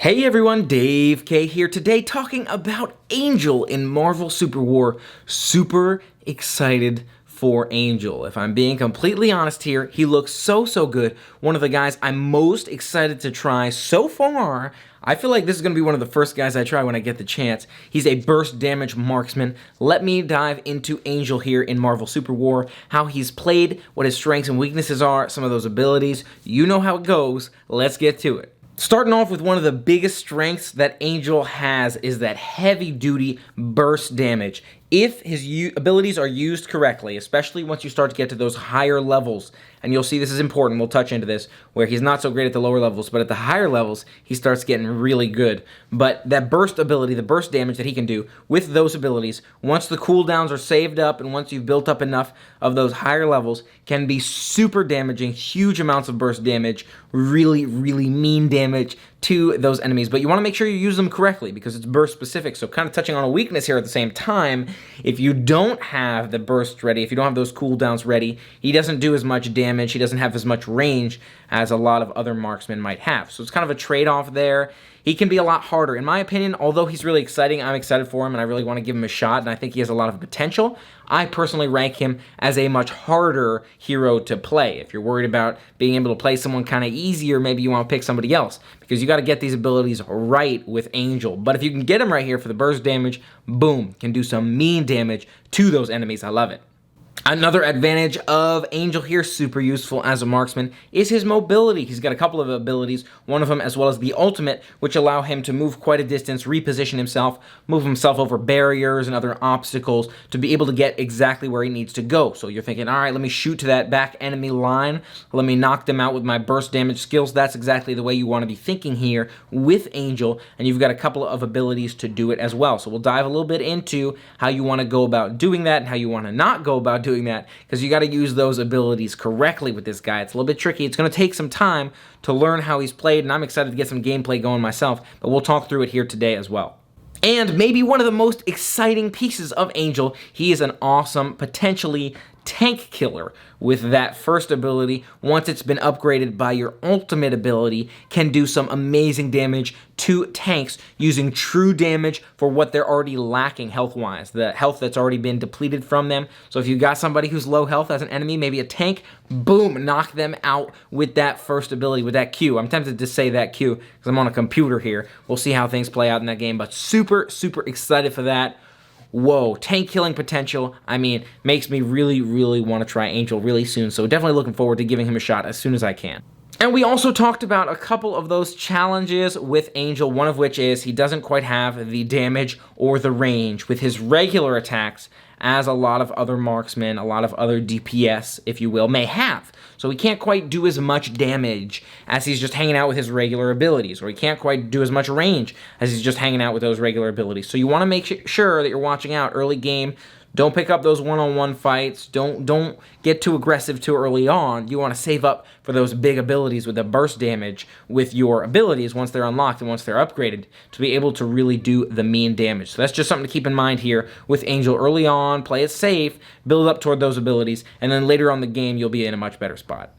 Hey everyone, Dave K here today talking about Angel in Marvel Super War. Super excited for Angel. If I'm being completely honest here, he looks so good. One of the guys I'm most excited to try so far. I feel like this is going to be one of the first guys I try when I get the chance. He's a burst damage marksman. Let me dive into Angel here in Marvel Super War, how he's played, what his strengths and weaknesses are, some of those abilities. You know how it goes. Let's get to it. Starting off with one of the biggest strengths that Angel has is that heavy-duty burst damage. If his abilities are used correctly, especially once you start to get to those higher levels, and you'll see this is important, we'll touch into this, where he's not so great at the lower levels, but at the higher levels, he starts getting really good. But that burst ability, the burst damage that he can do with those abilities, once the cooldowns are saved up and once you've built up enough of those higher levels, can be super damaging, huge amounts of burst damage, really mean damage to those enemies. But you want to make sure you use them correctly because it's burst specific. So kind of touching on a weakness here at the same time, if you don't have the burst ready, if you don't have those cooldowns ready, he doesn't do as much damage, he doesn't have as much range as a lot of other marksmen might have. So it's kind of a trade-off there. He can be a lot harder. In my opinion, although he's really exciting, I'm excited for him and I really want to give him a shot and I think he has a lot of potential, I personally rank him as a much harder hero to play. If you're worried about being able to play someone kind of easier, maybe you want to pick somebody else because you got to get these abilities right with Angel. But if you can get him right here for the burst damage, boom, can do some mean damage to those enemies. I love it. Another advantage of Angel here, super useful as a marksman, is his mobility. He's got a couple of abilities, one of them as well as the ultimate, which allow him to move quite a distance, reposition himself, move himself over barriers and other obstacles to be able to get exactly where he needs to go. So you're thinking, all right, let me shoot to that back enemy line, let me knock them out with my burst damage skills. That's exactly the way you want to be thinking here with Angel, and you've got a couple of abilities to do it as well. So we'll dive a little bit into how you want to go about doing that and how you want to not go about doing that, because you got to use those abilities correctly with this guy. It's a little bit tricky. It's going to take some time to learn how he's played, and I'm excited to get some gameplay going myself, but we'll talk through it here today as well. And maybe one of the most exciting pieces of Angel, he is an awesome, potentially tank killer with that first ability. Once it's been upgraded by your ultimate ability, can do some amazing damage to tanks using true damage for what they're already lacking health-wise, the health that's already been depleted from them. So if you got somebody who's low health as an enemy, maybe a tank, boom, knock them out with that first ability, with that Q. I'm tempted to say that Q because I'm on a computer here. We'll see how things play out in that game, but super excited for that. Whoa, tank killing potential, I mean, makes me really want to try Angel really soon, so definitely looking forward to giving him a shot as soon as I can. And we also talked about a couple of those challenges with Angel, one of which is he doesn't quite have the damage or the range with his regular attacks as a lot of other marksmen, a lot of other DPS, if you will, may have. So he can't quite do as much damage as he's just hanging out with his regular abilities, or he can't quite do as much range as he's just hanging out with those regular abilities. So you want to make sure that you're watching out early game. Don't pick up those one-on-one fights. Don't get too aggressive too early on. You want to save up for those big abilities with the burst damage with your abilities once they're unlocked and once they're upgraded to be able to really do the mean damage. So that's just something to keep in mind here with Angel. Early on, play it safe, build up toward those abilities, and then later on in the game, you'll be in a much better spot.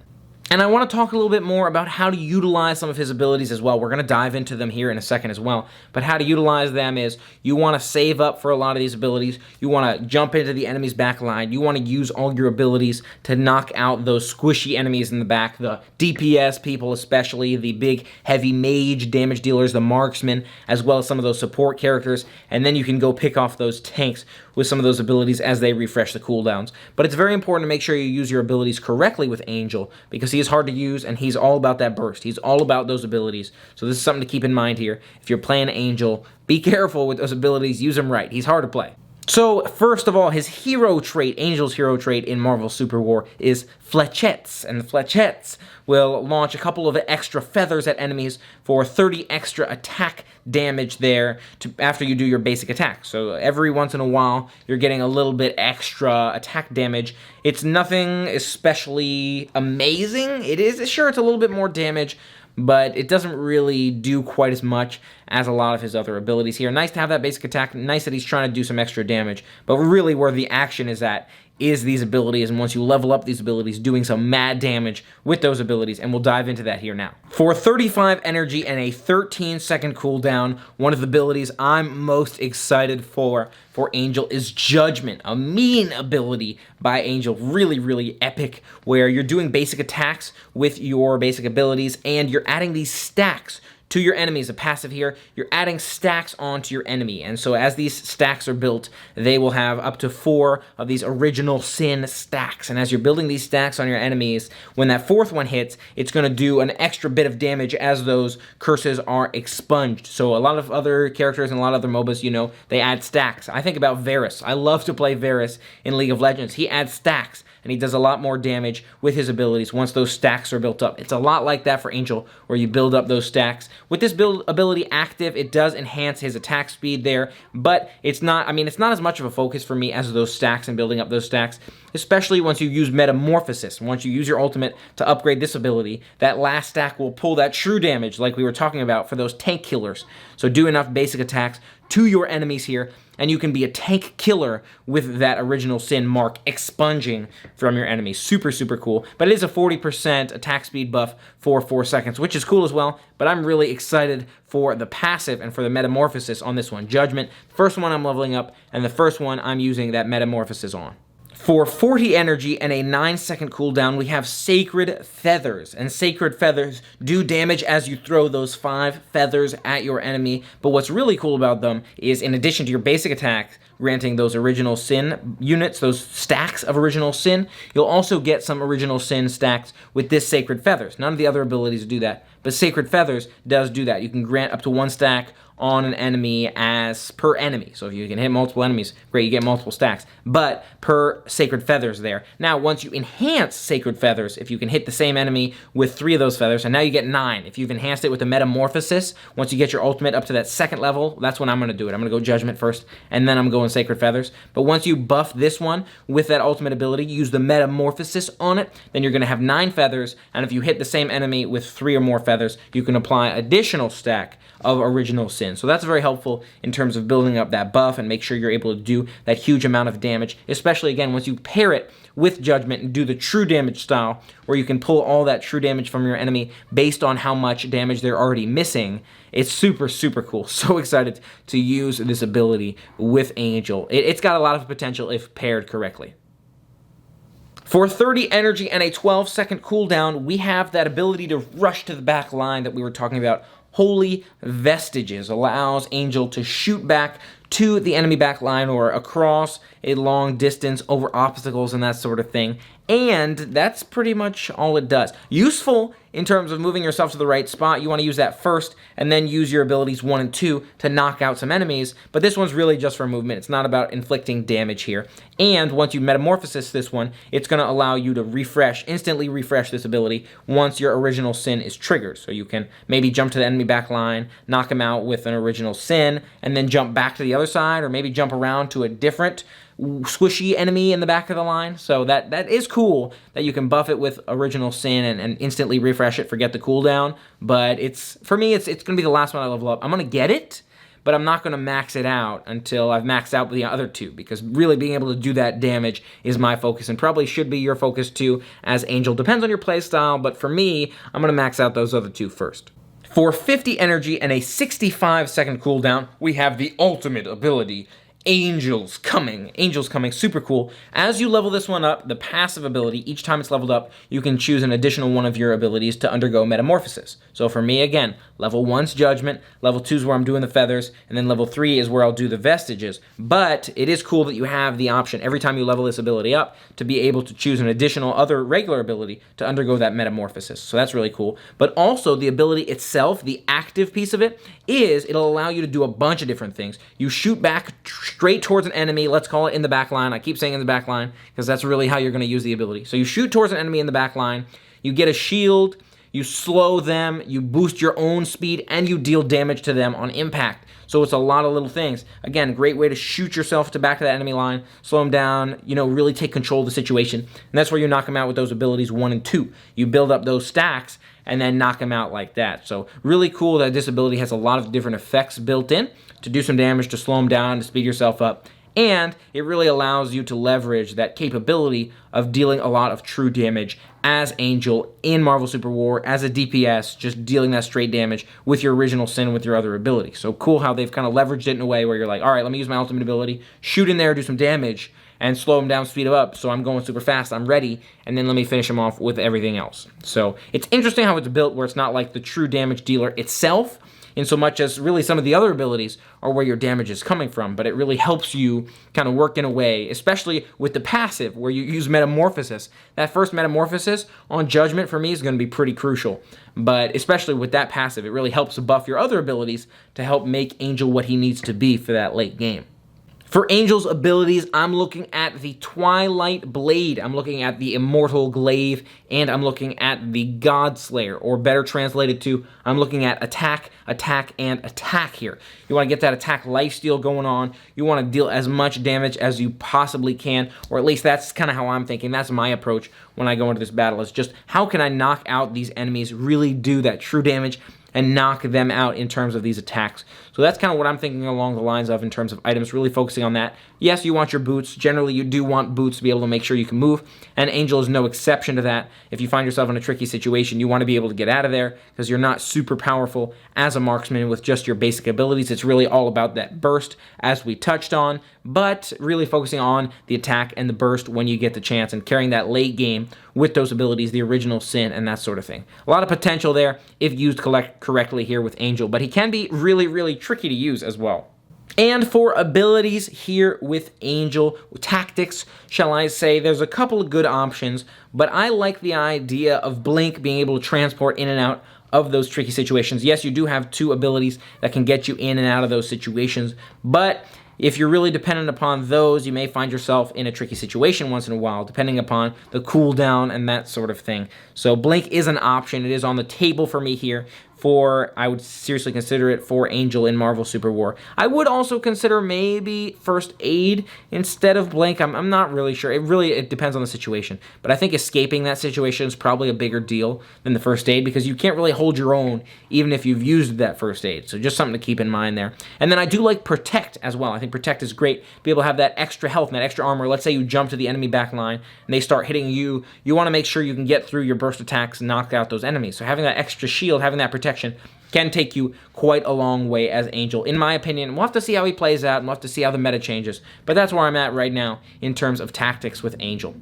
And I want to talk a little bit more about how to utilize some of his abilities as well. We're going to dive into them here in a second as well. But how to utilize them is you want to save up for a lot of these abilities. You want to jump into the enemy's back line. You want to use all your abilities to knock out those squishy enemies in the back, the DPS people especially, the big heavy mage damage dealers, the marksmen, as well as some of those support characters. And then you can go pick off those tanks with some of those abilities as they refresh the cooldowns. But it's very important to make sure you use your abilities correctly with Angel because he is hard to use and he's all about that burst. He's all about those abilities. So this is something to keep in mind here. If you're playing Angel, be careful with those abilities. Use them right. He's hard to play. So, first of all, his hero trait, Angel's hero trait in Marvel Super War is flechettes, and the flechettes will launch a couple of extra feathers at enemies for 30 extra attack damage there after you do your basic attack. So every once in a while, you're getting a little bit extra attack damage. It's nothing especially amazing. It is, sure, it's a little bit more damage, but it doesn't really do quite as much as a lot of his other abilities here. Nice to have that basic attack, nice that he's trying to do some extra damage, but really where the action is at is these abilities, and once you level up these abilities, doing some mad damage with those abilities, and we'll dive into that here now. For 35 energy and a 13-second cooldown, one of the abilities I'm most excited for Angel is Judgment, a mean ability by Angel, really, really epic, where you're doing basic attacks with your basic abilities, and you're adding these stacks to your enemies. A passive here, you're adding stacks onto your enemy, and so as these stacks are built, they will have up to 4 of these original sin stacks, and as you're building these stacks on your enemies, when that 4th one hits, it's going to do an extra bit of damage as those curses are expunged. So a lot of other characters and a lot of other MOBAs, you know, they add stacks. I think about Varus. I love to play Varus in League of Legends. He adds stacks, and he does a lot more damage with his abilities once those stacks are built up. It's a lot like that for Angel, where you build up those stacks. With this build ability active, it does enhance his attack speed there, but it's not, I mean, it's not as much of a focus for me as those stacks and building up those stacks, especially once you use Metamorphosis. Once you use your ultimate to upgrade this ability, that last stack will pull that true damage like we were talking about for those tank killers. So do enough basic attacks to your enemies here, and you can be a tank killer with that original sin mark expunging from your enemies. Super, super cool. But it is a 40% attack speed buff for 4 seconds, which is cool as well. But I'm really excited for the passive and for the Metamorphosis on this one. Judgment, first one I'm leveling up, and the first one I'm using that Metamorphosis on. For 40 energy and a 9-second cooldown, we have Sacred Feathers. And Sacred Feathers do damage as you throw those 5 feathers at your enemy. But what's really cool about them is, in addition to your basic attacks, granting those original sin units, those stacks of original sin, you'll also get some original sin stacks with this Sacred Feathers. None of the other abilities do that, but Sacred Feathers does do that. You can grant up to 1 stack on an enemy as per enemy. So if you can hit multiple enemies, great, you get multiple stacks, but per Sacred Feathers there. Now, once you enhance Sacred Feathers, if you can hit the same enemy with 3 of those feathers, and now you get 9. If you've enhanced it with a Metamorphosis, once you get your ultimate up to that 2nd level, that's when I'm going to do it. I'm going to go Judgment first, and then I'm going Sacred Feathers. But once you buff this one with that ultimate ability, use the Metamorphosis on it, then you're going to have 9 feathers, and if you hit the same enemy with 3 or more feathers, you can apply additional stack of original sin. So that's very helpful in terms of building up that buff and make sure you're able to do that huge amount of damage, especially, again, once you pair it with Judgment and do the true damage style, where you can pull all that true damage from your enemy based on how much damage they're already missing. It's super, super cool. So excited to use this ability with Angel. It's got a lot of potential if paired correctly. For 30 energy and a 12-second cooldown, we have that ability to rush to the back line that we were talking about. Holy Vestiges allows Angel to shoot back to the enemy back line or across a long distance over obstacles and that sort of thing. And that's pretty much all it does. Useful in terms of moving yourself to the right spot. You want to use that first and then use your abilities 1 and 2 to knock out some enemies. But this one's really just for movement. It's not about inflicting damage here. And once you Metamorphosis this one, it's going to allow you to refresh, instantly refresh this ability once your original sin is triggered. So you can maybe jump to the enemy back line, knock him out with an original sin, and then jump back to the other side, or maybe jump around to a different squishy enemy in the back of the line. So that is cool that you can buff it with original sin and instantly refresh it, forget the cooldown. But for me, it's going to be the last one I level up. I'm going to get it, but I'm not going to max it out until I've maxed out the other 2, because really being able to do that damage is my focus, and probably should be your focus too as Angel. Depends on your playstyle, but for me, I'm going to max out those other 2 first. For 50 energy and a 65-second cooldown, we have the ultimate ability, Angel's Coming. Angel's Coming, super cool. As you level this one up, the passive ability, each time it's leveled up, you can choose an additional one of your abilities to undergo Metamorphosis. So for me, again, level 1's Judgment, level 2 is where I'm doing the feathers, and then level 3 is where I'll do the Vestiges. But it is cool that you have the option, every time you level this ability up, to be able to choose an additional other regular ability to undergo that Metamorphosis. So that's really cool. But also, the ability itself, the active piece of it, is it'll allow you to do a bunch of different things. You shoot back straight towards an enemy, let's call it in the back line. I keep saying in the back line because that's really how you're going to use the ability. So you shoot towards an enemy in the back line, you get a shield, you slow them, you boost your own speed, and you deal damage to them on impact. So it's a lot of little things. Again, great way to shoot yourself to back to that enemy line, slow them down, really take control of the situation. And that's where you knock them out with those abilities 1 and 2. You build up those stacks and then knock them out like that. So really cool that this ability has a lot of different effects built in to do some damage, to slow them down, to speed yourself up. and it really allows you to leverage that capability of dealing a lot of true damage as Angel in Marvel Super War, as a DPS, just dealing that straight damage with your original sin with your other ability. So cool how they've kind of leveraged it in a way where you're like, all right, let me use my ultimate ability, shoot in there, do some damage, and slow him down, speed him up, so I'm going super fast, I'm ready, and then let me finish him off with everything else. So it's interesting how it's built where it's not like the true damage dealer itself, in so much as really some of the other abilities are where your damage is coming from, but it really helps you kind of work in a way, especially with the passive, where you use Metamorphosis. That first Metamorphosis on Judgment for me is going to be pretty crucial, but especially with that passive, it really helps buff your other abilities to help make Angel what he needs to be for that late game. For Angel's abilities, I'm looking at the Twilight Blade, I'm looking at the Immortal Glaive, and I'm looking at the Godslayer, or better translated to, I'm looking at attack, attack, and attack here. You want to get that attack lifesteal going on, you want to deal as much damage as you possibly can, or at least that's kind of how I'm thinking, that's my approach when I go into this battle, is just how can I knock out these enemies, really do that true damage, and knock them out in terms of these attacks. So that's kind of what I'm thinking along the lines of in terms of items, really focusing on that. Yes, you want your boots. Generally, you do want boots to be able to make sure you can move, and Angel is no exception to that. If you find yourself in a tricky situation, you want to be able to get out of there because you're not super powerful as a marksman with just your basic abilities. It's really all about that burst, as we touched on, but really focusing on the attack and the burst when you get the chance and carrying that late game with those abilities, the original sin, and that sort of thing. A lot of potential there if used correctly here with Angel, but he can be really, really tricky to use as well. And for abilities here with Angel, tactics, shall I say, there's a couple of good options, but I like the idea of Blink being able to transport in and out of those tricky situations. Yes, you do have two abilities that can get you in and out of those situations, but if you're really dependent upon those, you may find yourself in a tricky situation once in a while, depending upon the cooldown and that sort of thing. So Blink is an option. It is on the table for me here. I would seriously consider it for Angel in Marvel Super War. I would also consider maybe First Aid instead of Blink. I'm not really sure. It depends on the situation. But I think escaping that situation is probably a bigger deal than the First Aid because you can't really hold your own even if you've used that First Aid. So just something to keep in mind there. And then I do like Protect as well. I think Protect is great. Be able to have that extra health and that extra armor. Let's say you jump to the enemy back line and they start hitting you. You want to make sure you can get through your burst attacks and knock out those enemies. So having that extra shield, having that protection can take you quite a long way as Angel, in my opinion. We'll have to see how he plays out, and we'll have to see how the meta changes, but that's where I'm at right now in terms of tactics with Angel.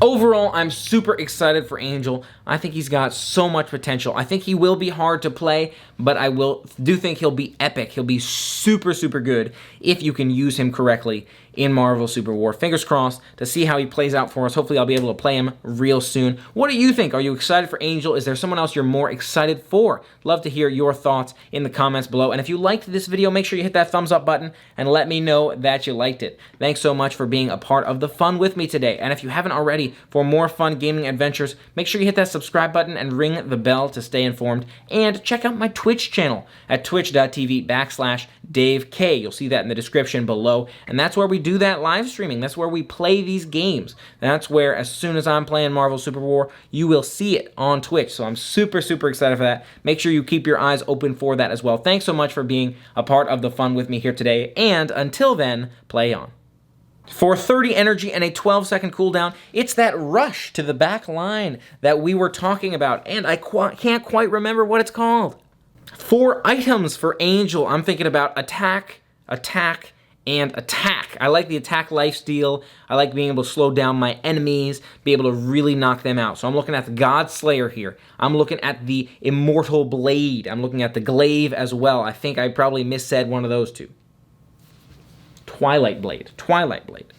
Overall, I'm super excited for Angel. I think he's got so much potential. I think he will be hard to play, but I do think he'll be epic. He'll be super, super good if you can use him correctly in Marvel Super War. Fingers crossed to see how he plays out for us. Hopefully, I'll be able to play him real soon. What do you think? Are you excited for Angel? Is there someone else you're more excited for? Love to hear your thoughts in the comments below. And if you liked this video, make sure you hit that thumbs up button and let me know that you liked it. Thanks so much for being a part of the fun with me today. And if you haven't already, for more fun gaming adventures, make sure you hit that subscribe button and ring the bell to stay informed. And check out my Twitch channel at twitch.tv/DaveK. You'll see that in the description below. And that's where we do that live streaming. That's where we play these games. That's where, as soon as I'm playing Marvel Super War, you will see it on Twitch. So I'm super, super excited for that. Make sure you keep your eyes open for that as well. Thanks so much for being a part of the fun with me here today. And until then, play on. For 30 energy and a 12-second cooldown, it's that rush to the back line that we were talking about, and I can't quite remember what it's called. For items for Angel, I'm thinking about attack, attack, and attack. I like the attack lifesteal. I like being able to slow down my enemies, be able to really knock them out. So I'm looking at the Godslayer here. I'm looking at the Immortal Blade. I'm looking at the Glaive as well. I think I probably missaid one of those two. Twilight Blade. Twilight Blade.